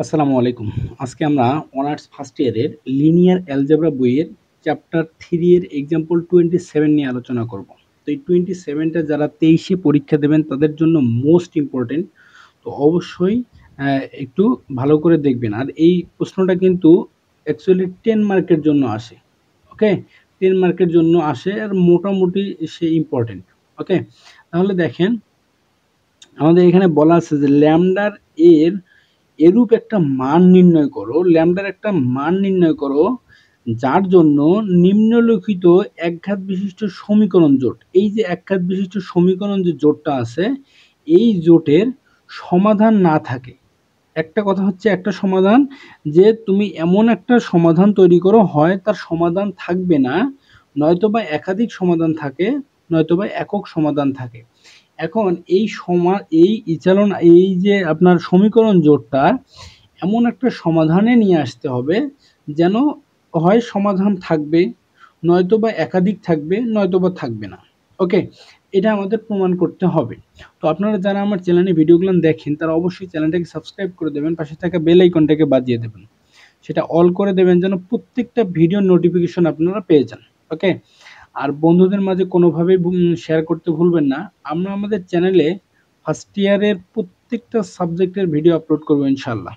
আসসালামু আলাইকুম। আজকে আমরা অনার্স ফার্স্ট ইয়ারের লিনিয়ার অ্যালজেব্রা বইয়ের চ্যাপ্টার 3 এর এক্সাম্পল 27 নিয়ে আলোচনা করব। তো এই 27 টা যারা 23 এ পরীক্ষা দেবেন তাদের জন্য মোস্ট ইম্পোর্টেন্ট। তো অবশ্যই একটু ভালো করে দেখবেন। আর এই প্রশ্নটা কিন্তু অ্যাকচুয়ালি 10 মার্কের জন্য আসে। ওকে? 10 মার্কের জন্য আসে আর মোটামুটি সে ইম্পোর্টেন্ট। ওকে? তাহলে দেখেন আমাদের এখানে বলা আছে যে ল্যামডার এর এরূপ একটা মান নির্ণয় করো, ল্যামডার একটা মান নির্ণয় করো যার জন্য নিম্নলিখিত একঘাত বিশিষ্ট সমীকরণ জোট, এই যে একঘাত বিশিষ্ট সমীকরণ যে জোটটা আছে এই জোটের সমাধান না থাকে। একটা কথা হচ্ছে একটা সমাধান, যে তুমি এমন একটা সমাধান তৈরি করো হয় তার সমাধান থাকবে না, নয়তোবা একাধিক সমাধান থাকে, নয়তোবা একক সমাধান থাকে। এখন এই ইচালন এই যে আপনার সমীকরণ জোটটা এমন একটা সমাধানে নিয়ে আসতে হবে যেন হয় সমাধান থাকবে, নয়তোবা একাধিক থাকবে, নয়তোবা থাকবে না। ওকে, এটা আমাদের প্রমাণ করতে হবে। তো আপনারা যারা আমার চ্যানেলে ভিডিওগুলো দেখেন তারা অবশ্যই চ্যানেলটাকে সাবস্ক্রাইব করে দেবেন, পাশে থাকা বেল আইকনটাকে বাজিয়ে দেবেন, সেটা অল করে দেবেন যেন প্রত্যেকটা ভিডিওর নোটিফিকেশন আপনারা পেয়ে যান। ওকে, আর বন্ধুদের মাঝে কোনোভাবেই শেয়ার করতে ভুলবেন না। আমরা আমাদের চ্যানেলে ফার্স্ট ইয়ারের প্রত্যেকটা সাবজেক্টের ভিডিও আপলোড করবো ইনশাল্লাহ।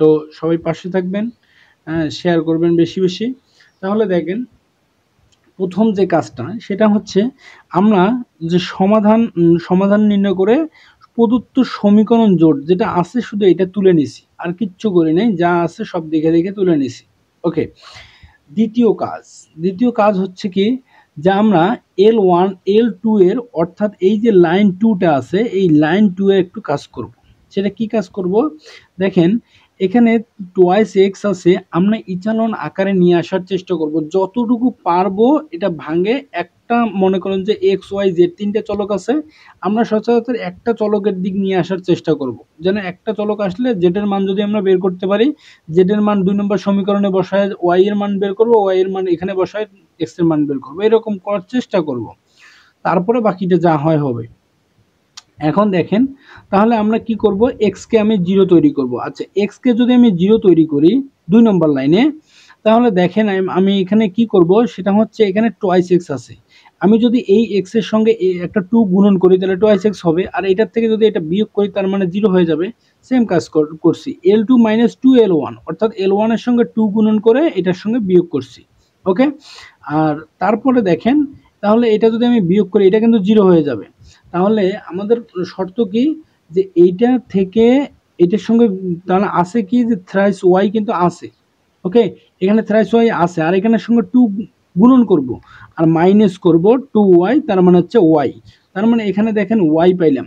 তো সবাই পাশে থাকবেন, শেয়ার করবেন বেশি বেশি। তাহলে দেখেন প্রথম যে কাজটা সেটা হচ্ছে আমরা যে সমাধান নির্ণয় করে প্রদত্ত সমীকরণ জোট যেটা আছে শুধু এটা তুলে নিছি, আর কিচ্ছু করি নাই, যা আছে সব দেখে দেখে তুলে নিছি। ওকে, দ্বিতীয় কাজ হচ্ছে কি, যে আমরা L1 L2 এর অর্থাৎ এই যে লাইন 2টা আছে এই লাইন 2 এর একটু কাজ করব। সেটা কি কাজ করব দেখেন, এখানে টোয়াইস এক্স আছে, আমরা ইচালন আকারে নিয়ে আসার চেষ্টা করব যতটুকু পারবো। এটা ভাঙে একটা, মনে করেন যে এক্স ওয়াই জেড তিনটে চলক আছে, আমরা সচরাচর একটা চলকের দিক নিয়ে আসার চেষ্টা করব, যেন একটা চলক আসলে জেড এর মান যদি আমরা বের করতে পারি, জেড এর মান 2 নম্বর সমীকরণে বসায় ওয়াই এর মান বের করব, ওয়াই এর মান এখানে বসায় এক্স এর মান বের করব, এরকম করার চেষ্টা করব, তারপরে বাকিটা যা হয় হবে। এখন দেখেন তাহলে আমরা কি করব, এক্স কে আমি 0 তৈরি করব। আচ্ছা, এক্স কে যদি আমি 0 তৈরি করি 2 নম্বর লাইনে, তাহলে দেখেন আমি এখানে কি করব, সেটা হচ্ছে এখানে টোয়াইস এক্স আছে, আমি যদি এই এক্স এর সঙ্গে একটা 2 গুণন করি তাহলে টোয়াইস এক্স হবে, আর এটার থেকে যদি এটা বিয়োগ করি তার মানে 0 হয়ে যাবে। সেম কাজ করছি, L2 - 2L1 অর্থাৎ L1 এর সঙ্গে 2 গুণন করে এটার সঙ্গে বিয়োগ করছি। ওকে, আর তারপরে দেখেন তাহলে এটা যদি আমি বিয়োগ করি এটা কিন্তু 0 হয়ে যাবে। তাহলে আমাদের শর্ত কি, যে এইটা থেকে এটার সঙ্গে তাহলে আছে কি, যে থ্রাইস ওয়াই কিন্তু আছে। ওকে, এখানে থ্রাইস ওয়াই আছে, আর এখানের সঙ্গে 2 গুণন করব আর মাইনাস করব 2y, তার মানে হচ্ছে ওয়াই, তার মানে এখানে দেখেন ওয়াই পাইলাম।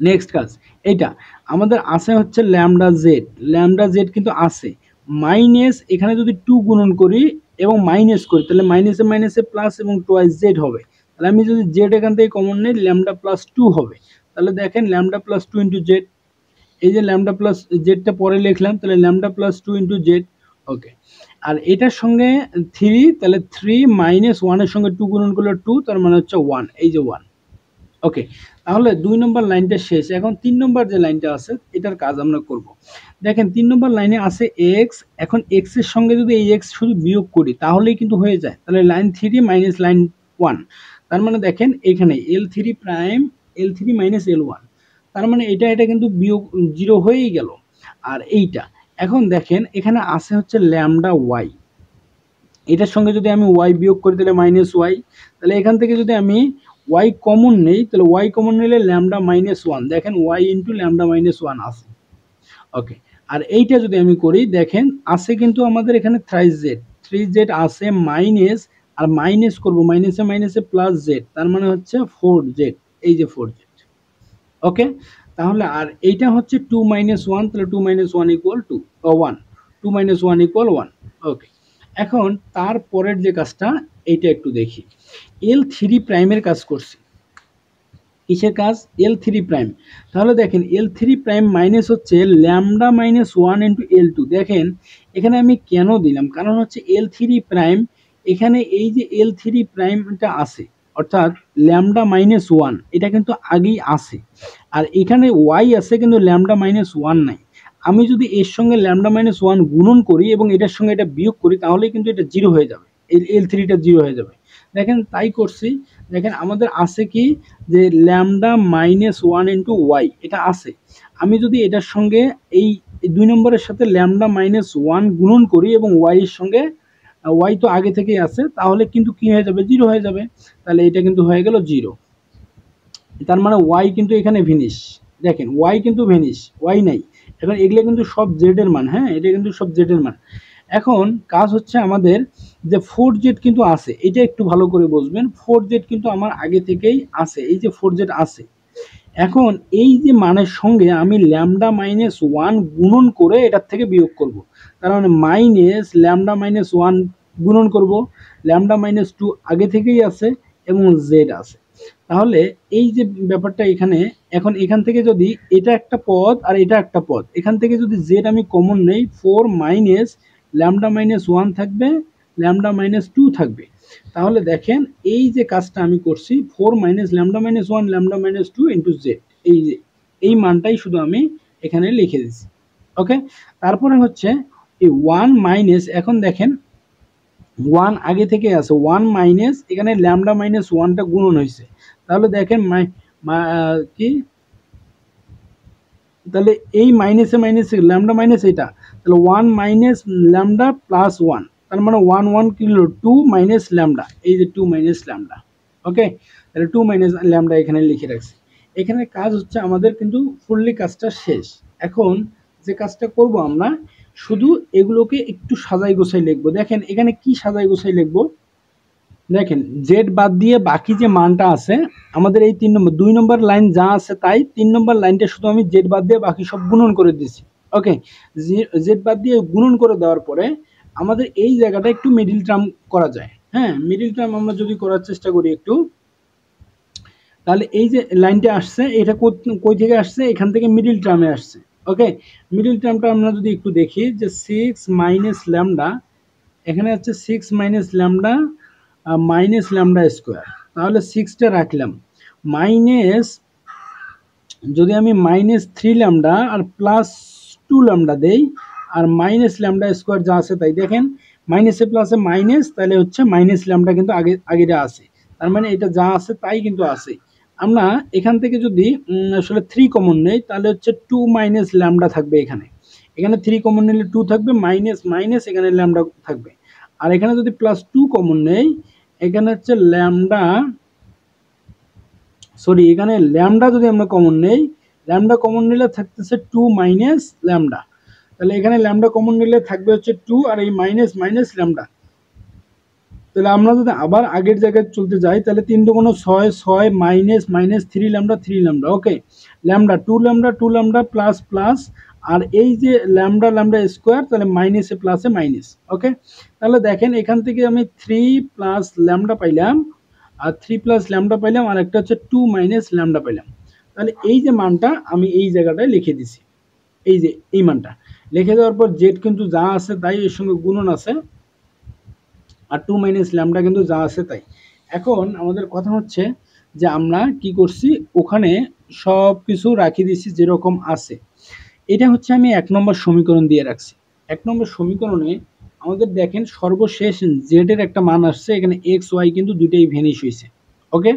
নেক্সট কাজ, এইটা আমাদের আছে হচ্ছে ল্যামডা জেড কিন্তু আছে, মাইনাস এখানে যদি 2 গুণন করি এবং মাইনাস করি তাহলে মাইনাসে মাইনাসে প্লাস এবং টোয়াইস জেড হবে। তাহলে আমি যদি জেড এখান থেকে কমন নেই ল্যামডা প্লাস 2 হবে। তাহলে দেখেন ল্যামডা প্লাস 2 ইন্টু জেড, এই যে ল্যামডা প্লাস জেডটা পরে লিখলাম, তাহলে ল্যামডা প্লাস 2 ইন্টু জেড। ওকে, আর এটার সঙ্গে 3, তাহলে 3 মাইনাস 1 এর সঙ্গে 2 গুণন করলে 2, তার মানে হচ্ছে 1, এই যে 1। ওকে, তাহলে 2 নম্বর লাইনটা শেষ। এখন 3 নম্বর যে লাইনটা আছে এটার কাজ আমরা করব। দেখেন 3 নম্বর লাইনে আছে এক্স, এখন এক্স এর সঙ্গে যদি এই এক্স শুধু বিয়োগ করি তাহলেই কিন্তু হয়ে যায়, তাহলে লাইন 3 মাইনাস লাইন 1, তার মানে দেখেন এখানে L3 prime L3 minus L1, তার মানে এটা কিন্তু বিয়োগ 0 হয়েই গেল। আর এইটা এখন দেখেন এখানে আছে হচ্ছে ল্যামডা ওয়াই, এটার সঙ্গে যদি আমি ওয়াই বিয়োগ করি তাহলে মাইনাস ওয়াই, তাহলে এখান থেকে যদি আমি ওয়াই কমন নেই তাহলে ওয়াই কমন নিলে ল্যামডা মাইনাস 1, দেখেন ওয়াই ইন্টু ল্যামডা মাইনাস 1 আছে। ওকে, আর এইটা যদি আমি করি দেখেন আছে কিন্তু আমাদের এখানে থ্রি জেড আছে মাইনাস, আর মাইনাস করব মাইনাসে মাইনাসে প্লাস জেড, তার মানে হচ্ছে 4z, এই যে 4z। ওকে, তাহলে আর এইটা হচ্ছে 2 - 1, তাহলে 2 - 1 = 2, 1, 2 - 1 = 1। ওকে, এখন তারপরের যে কাজটা এইটা একটু দেখি, L3 প্রাইমের কাজ করছি। কিসের কাজ, L3 প্রাইম। তাহলে দেখেন L3 প্রাইম মাইনাস হচ্ছে ল্যামডা মাইনাস 1 ইন্টু L2। দেখেন এখানে আমি কেন দিলাম, কারণ হচ্ছে L3 প্রাইম, এখানে এই যে L3 প্রাইমটা আছে অর্থাৎ ল্যামডা মাইনাস 1 এটা কিন্তু আগেই আছে, আর এখানে ওয়াই আছে কিন্তু ল্যামডা মাইনাস 1 নাই। আমি যদি এর সঙ্গে ল্যামডা মাইনাস ওয়ান গুণন করি এবং এটার সঙ্গে এটা বিয়োগ করি তাহলে কিন্তু এটা জিরো হয়ে যাবে, এল থ্রিটা জিরো হয়ে যাবে। দেখেন তাই করছি। দেখেন আমাদের আছে কি যে lambda minus one into Y এটা আছে। আমি যদি এটার সঙ্গে এই 2 নম্বরের সাথে ল্যামডা মাইনাস ওয়ান গুণন করি এবং ওয়াই এর সঙ্গে ওয়াই তো আগে থেকেই আছে, তাহলে কিন্তু কি হয়ে যাবে, জিরো হয়ে যাবে। তাহলে এটা কিন্তু হয়ে গেল জিরো। তার মানে ওয়াই কিন্তু এখানে ভিনিশ। দেখেন ওয়াই কিন্তু ভিনিশ, ওয়াই নাই। এখন এগুলো কিন্তু সব জেড এর মান, হ্যাঁ এটা কিন্তু সব জেড এর মান। এখন কাজ হচ্ছে আমাদের যে 4z কিন্তু আছে, এটা একটু ভালো করে বুঝবেন। 4z কিন্তু আমার আগে থেকেই আছে, এই যে 4z আছে। এখন এই যে মানের সঙ্গে আমি ল্যামডা মাইনাস ওয়ান গুণন করে এটার থেকে বিয়োগ করব। তার মানে মাইনাস ল্যামডা মাইনাস ওয়ান গুণন করব, ল্যামডা মাইনাস টু আগে থেকেই আছে এবং জেড আছে। তাহলে এই যে ব্যাপারটা এখানে, এখন এখান থেকে যদি এটা একটা পদ আর এটা একটা পদ, এখান থেকে যদি জেড আমি কমন নেই, 4 মাইনাস ল্যামডা মাইনাস ওয়ান থাকবে, ল্যামডা মাইনাস টু থাকবে। তাহলে দেখেন এই যে কাজটা আমি করছি, 4 minus lambda minus one lambda minus two into Z, এই যে এই মানটাই শুধু আমি এখানে লিখে দিচ্ছি। ওকে, তারপরে হচ্ছে এই 1 মাইনাস, এখন দেখেন 1 আগে থেকে আছে, 1 মাইনাস এখানে ল্যামডা মাইনাস ওয়ানটা গুণন হয়েছে। তাহলে দেখেন কি, তাহলে এই মাইনাসে মাইনাসে ল্যামডা মাইনাস এটা, তাহলে 1 মাইনাস ল্যামডা প্লাস 1, তার মানে 1 1 কি হলো 2 মাইনাস ল্যামডা, এই যে 2 মাইনাস ল্যামডা। ওকে, তাহলে 2 মাইনাস ল্যামডা এখানে লিখে রাখছি। এখানে কাজ হচ্ছে আমাদের কিন্তু ফুললি কাজটা শেষ। এখন যে কাজটা করব আমরা শুধু এগুলোকে একটু সাজাই গোছাই লিখবো। দেখেন এখানে কি সাজাই গোছাই লিখবো, দেখেন জেড বাদ দিয়ে বাকি যে মানটা আছে আমাদের এই 3 নম্বর 2 নম্বর লাইন যা আছে তাই, 3 নম্বর লাইনটা শুধু আমি জেড বাদ দিয়ে বাকি সব গুণন করে দিয়েছি। ওকে, জেড বাদ দিয়ে গুণন করে দেওয়ার পরে আমাদের এই জায়গাটা একটু মিডিল টার্ম করা যায়। হ্যাঁ, মিডিল টার্ম আমরা যদি করার চেষ্টা করি একটু, তাহলে এই যে লাইনটা আসছে এটা কই থেকে আসছে, এখান থেকে মিডিল টার্মে আসছে। ওকে, মিডিল টার্মটা আমরা যদি একটু দেখি যে 6 মাইনাস ল্যামডা, এখানে হচ্ছে 6 minus lambda minus lambda square, তাহলে 6টা রাখলাম, মাইনাস যদি আমি মাইনাস 3 ল্যামডা আর প্লাস 2 ল্যামডা দেই আর মাইনাস ল্যামডা স্কোয়ার যা আছে তাই। দেখেন মাইনাসে প্লাসে মাইনাস, তাহলে হচ্ছে মাইনাস ল্যামডা কিন্তু আগেটা আছে, তার মানে এটা যা আছে তাই কিন্তু আছে। আমরা এখান থেকে যদি আসলে 3 কমন নেই তাহলে হচ্ছে 2 মাইনাস ল্যামডা থাকবে এখানে, এখানে 3 কমন নিলে 2 থাকবে, মাইনাস মাইনাস এখানে ল্যামডা থাকবে। আর এখানে যদি প্লাস 2 কমন নেই, এখানে হচ্ছে ল্যামডা, সরি এখানে ল্যামডা যদি আমরা কমন নেই, ল্যামডা কমন নিলে থাকতেছে 2 মাইনাস ল্যামডা, তাহলে এখানে ল্যামডা কমন নিলে থাকবে হচ্ছে 2 আর এই মাইনাস মাইনাস ল্যামডা। তাহলে আমরা যদি আবার আগের জায়গায় চলতে যাই তাহলে 3 দুগুণ 6, 6 minus minus 3 lambda 3 lambda. Okay, lambda 2 lambda 2 lambda plus plus, আর এই যে ল্যামডা ল্যামডা স্কোয়ার, তাহলে মাইনাসে প্লাসে মাইনাস। ওকে, তাহলে দেখেন এখান থেকে আমি 3 প্লাস ল্যামডা পাইলাম, আর 3 প্লাস ল্যামডা পাইলাম, আর একটা হচ্ছে 2 মাইনাস ল্যামডা পাইলাম। তাহলে এই যে মানটা আমি এই জায়গাটায় লিখে দিছি, এই যে এই মানটা লিখে দেওয়ার পর জেড কিন্তু যা আছে তাই এর সঙ্গে গুণন আছে, আর 2 মাইনাস ল্যামডা কিন্তু যা আছে তাই। এখন আমাদের কথা হচ্ছে যে আমরা কি করছি, ওখানে সব কিছু রাখি দিছি যেরকম আছে। এটা হচ্ছে আমি 1 নম্বর সমীকরণ দিয়ে রাখছি। 1 নম্বর সমীকরণে আমাদের দেখেন সর্বশেষ জেড এর একটা মান আসছে, এখানে এক্স ওয়াই কিন্তু দুইটাই ভ্যানিশ হয়েছে। ওকে,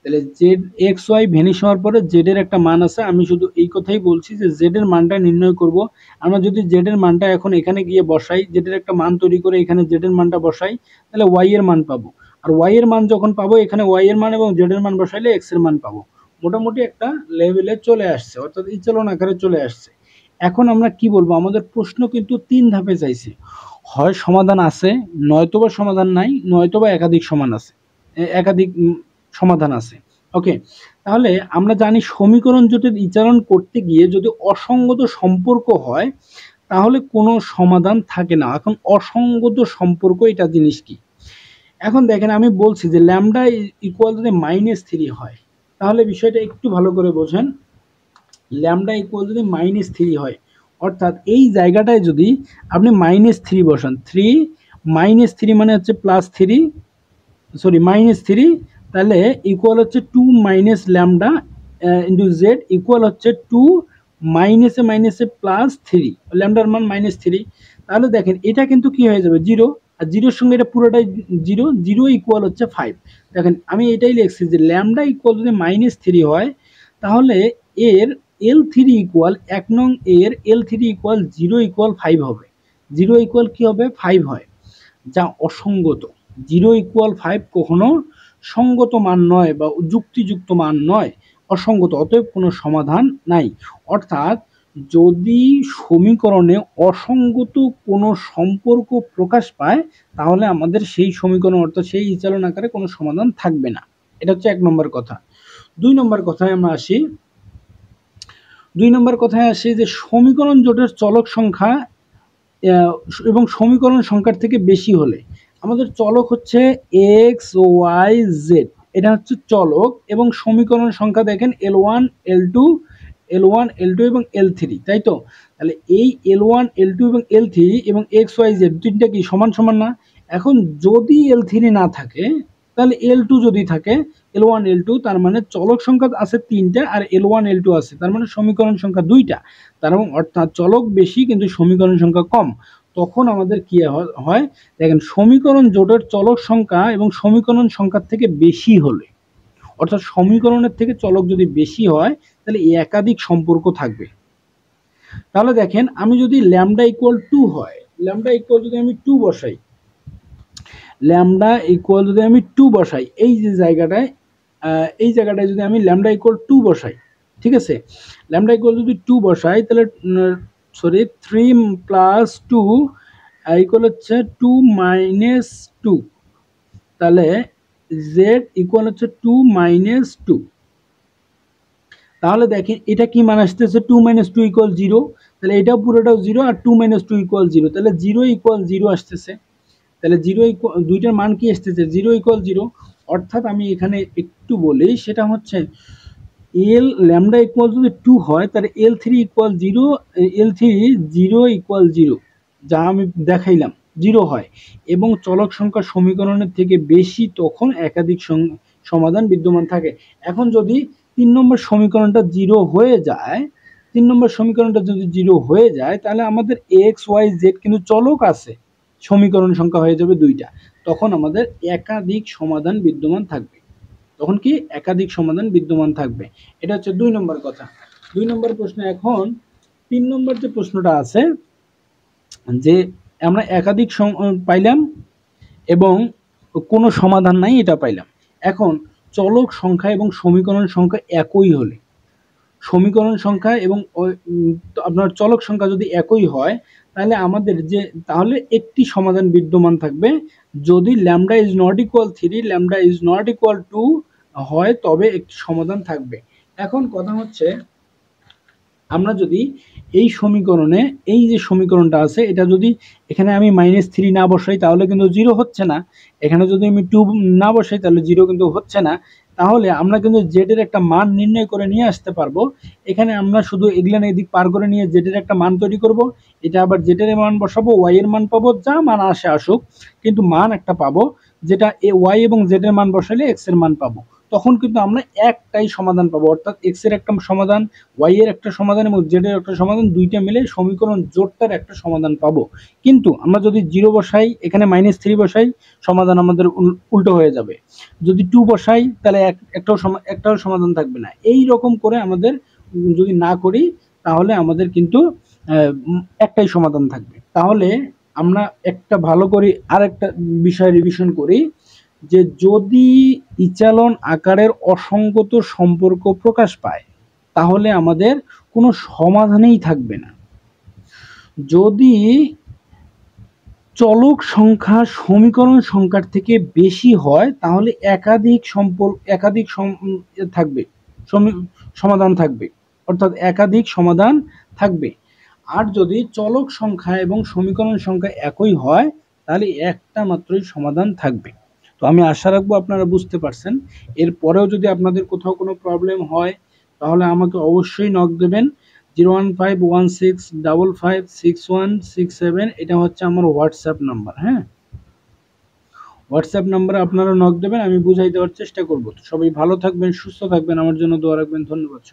তাহলে জেড এক্স ওয়াই ভ্যানিশ হওয়ার পরে জেড এর একটা মান আছে। আমি শুধু এই কথাই বলছি যে জেড এর মানটা নির্ণয় করব। আমরা যদি জেড এর মানটা এখন এখানে গিয়ে বসাই, জেড এর একটা মান তৈরি করে এখানে জেড এর মানটা বসাই, তাহলে ওয়াই এর মান পাবো। আর ওয়াই এর মান যখন পাবো এখানে ওয়াই এর মান এবং জেড এর মান বসাইলে এক্স এর মান পাবো। মোটামুটি একটা লেভেলে চলে আসছে, অর্থাৎ ইচলন আকারে চলে আসছে। এখন আমরা কি বলবো, আমাদের প্রশ্ন কিন্তু 3 ধাপে চাইছে, হয় সমাধান আছে, নয়তোবা সমাধান নাই, নয়তোবা একাধিক সমান আছে, একাধিক সমাধান আছে। ওকে, তাহলে আমরা জানি সমীকরণ জোটের ইচারণ করতে গিয়ে যদি অসঙ্গত সম্পর্ক হয় তাহলে কোনো সমাধান থাকে না। এখন অসঙ্গত সম্পর্ক এটা জিনিস কি, এখন দেখেন আমি বলছি যে ল্যামডা ইকুয়াল যদি -3 হয় তাহলে বিষয়টা একটু ভালো করে বোঝেন। ল্যামডা ইকুয়াল যদি -3 হয়, অর্থাৎ এই জায়গাটায় যদি আপনি -3 বসান, 3 -3 মানে হচ্ছে +3, সরি -3, তাহলে ইকুয়াল হচ্ছে 2 minus lambda into Z equal হচ্ছে 2 মাইনাসে মাইনাসে প্লাস 3, ল্যামডার মান -3। তাহলে দেখেন এটা কিন্তু কি হয়ে যাবে 0, আর 0-এর সঙ্গে এটা পুরোটাই 0, 0 ইকুয়াল হচ্ছে 5। দেখেন আমি এটাই লিখছি যে ল্যামডা ইকুয়াল যদি -3 হয় তাহলে এর L3 ইকুয়াল 1 নং এর L3 ইকুয়াল 0 ইকুয়াল 5 হবে। 0 ইকুয়াল কি হবে 5 হয়, যা অসঙ্গত। 0 ইকুয়াল 5 কখনো সঙ্গত মান নয় বা যুক্তিযুক্ত মান নয়, অসঙ্গত, অতএব কোনো সমাধান নাই। অর্থাৎ যদি সমীকরণে অসঙ্গত কোনো সম্পর্ক প্রকাশ পায় তাহলে আমাদের সেই সমীকরণ অর্থাৎ সেই ইচালন আকারে কোনো সমাধান থাকবে না। এটা হচ্ছে 1 নম্বর কথা। 2 নম্বর কথায় আমরা আসি। 2 নম্বর কথায় আসি যে সমীকরণ জোটের চলক সংখ্যা এবং সমীকরণ সংখ্যার থেকে বেশি হলে, আমাদের চলক হচ্ছে এক্স ওয়াই জেড, এটা হচ্ছে চলক, এবং সমীকরণ সংখ্যা দেখেন L1 L2 L1 L2 এবং L3, তাই তো? তাহলে এই L1 L2 এবং L3 এবং এক্স ওয়াই জেড তিনটা কি সমান সমান না? এখন যদি L3 না থাকে তাহলে L2 যদি থাকে, L1 L2, তার মানে চলক সংখ্যা আছে 3টা আর L1 L2 আছে, তার মানে সমীকরণ সংখ্যা 2টা। তার মানে অর্থাৎ চলক বেশি কিন্তু সমীকরণ সংখ্যা কম। তখন আমাদের কি হয় দেখেন, সমীকরণ জোটের চলক সংখ্যা এবং সমীকরণ সংখ্যার থেকে বেশি হলে, অর্থাৎ সমীকরণের থেকে চলক যদি বেশি হয় তাহলে একাধিক সম্পর্ক থাকবে। তাহলে দেখেন আমি যদি ল্যামডা ইকুয়াল 2 হয়, ল্যামডা ইকুয়াল যদি আমি 2 বসাই, ল্যামডা ইকুয়াল যদি আমি 2 বসাই, এই যে জায়গাটায় এই জায়গাটায় যদি আমি ল্যামডা ইকুয়াল 2 বসাই, ঠিক আছে, ল্যামডা ইকুয়াল যদি 2 বসাই তাহলে সরি 3 + 2 ইকুয়াল হচ্ছে 2 - 2, তাহলে z ইকুয়াল হচ্ছে 2 - 2। তাহলে দেখেন এটা কি মান আসতেছে 2 - 2 = 0, তাহলে এটাও পুরোটাও 0 আর 2 - 2 = 0, তাহলে 0 = 0 আসতেছে। তাহলে 0 দুইটার মান কি আসতেছে 0 = 0। অর্থাৎ আমি এখানে একটু বলি, সেটা হচ্ছে L ল্যামডা ইকুয়াল যদি 2 হয় তাহলে L3 = 0, L3 0 = 0, যা আমি দেখাইলাম 0 হয়, এবং চলক সংখ্যা সমীকরণের থেকে বেশি তখন একাধিক সমাধান বিদ্যমান থাকে। এখন যদি 3 নম্বর সমীকরণটা 0 হয়ে যায়, 3 নম্বর সমীকরণটা যদি 0 হয়ে যায় তাহলে আমাদের এক্স ওয়াই জেড কিন্তু চলক আছে, সমীকরণ সংখ্যা হয়ে যাবে 2টা, তখন আমাদের একাধিক সমাধান বিদ্যমান থাকবে। তখন কি একাধিক সমাধান বিদ্যমান থাকবে। এটা হচ্ছে 2 নম্বর কথা। 2 নম্বর প্রশ্ন। এখন 3 নম্বর যে প্রশ্নটা আছে, যে আমরা একাধিক পাইলাম এবং কোনো সমাধান নাই, এটা পাইলাম। এখন চলক সংখ্যা এবং সমীকরণ সংখ্যা একই হলে, সমীকরণ সংখ্যা এবং আপনার চলক সংখ্যা যদি একই হয় তাহলে আমাদের তাহলে একটি সমাধান বিদ্যমান থাকবে। যদি lambda is not equal 3, lambda is not equal 2 হয় তবে একটি সমাধান থাকবে। এখন কথা হচ্ছে, আমরা যদি এই সমীকরণে এই যে সমীকরণটা আছে এটা যদি এখানে আমি -3 না বসাই তাহলে কিন্তু 0 হচ্ছে না, এখানে যদি আমি 2 না বসাই তাহলে 0 কিন্তু হচ্ছে না। তাহলে আমরা কিন্তু z এর একটা মান নির্ণয় করে নিয়ে আসতে পারবো। এখানে আমরা শুধু এগুলা এদিক পার করে নিয়ে z এর একটা মান তৈরি করব, এটা আবার z এর মান বসাবো, y এর মান পাবো, যা মান আসুক কিন্তু মান একটা পাবো, যেটা y এবং z এর মান বসালে x এর মান পাবো। তখন কিন্তু আমরা একটাই সমাধান পাবো, অর্থাৎ x এর একটা সমাধান, y এর একটা সমাধান এবং z এর একটা সমাধান, দুইটা মিলে সমীকরণ জোটটার একটা সমাধান পাবো। কিন্তু আমরা যদি 0 বসাই, এখানে -3 বসাই, সমাধান আমাদের উল্টো হয়ে যাবে। যদি 2 বসাই তাহলে একটাও সমাধান থাকবে না। এই রকম করে আমাদের যদি না করি তাহলে আমাদের কিন্তু একটাই সমাধান থাকবে। তাহলে আমরা একটা ভালো করে আরেকটা বিষয় রিভিশন করি, যে যদি ইচালন আকারের অসঙ্গত সম্পর্ক প্রকাশ পায় তাহলে আমাদের কোনো সমাধানই থাকবে না। যদি চলক সংখ্যা সমীকরণ সংখ্যার থেকে বেশি হয় তাহলে একাধিক থাকবে, সমাধান থাকবে, অর্থাৎ একাধিক সমাধান থাকবে। আর যদি চলক সংখ্যা এবং সমীকরণ সংখ্যা একই হয় তাহলে একটা মাত্রই সমাধান থাকবে। তো আমি আশা রাখবো আপনারা বুঝতে পারছেন। এরপরেও যদি আপনাদের কোথাও কোনো প্রবলেম হয় তাহলে আমাকে অবশ্যই নক দেবেন। 01516556167, এটা হচ্ছে আমার হোয়াটসঅ্যাপ নাম্বার। হ্যাঁ, হোয়াটসঅ্যাপ নাম্বারে আপনারা নক দেবেন, আমি বুঝাই দেওয়ার চেষ্টা করব। তো সবাই ভালো থাকবেন, সুস্থ থাকবেন, আমার জন্য দোয়া রাখবেন। ধন্যবাদ।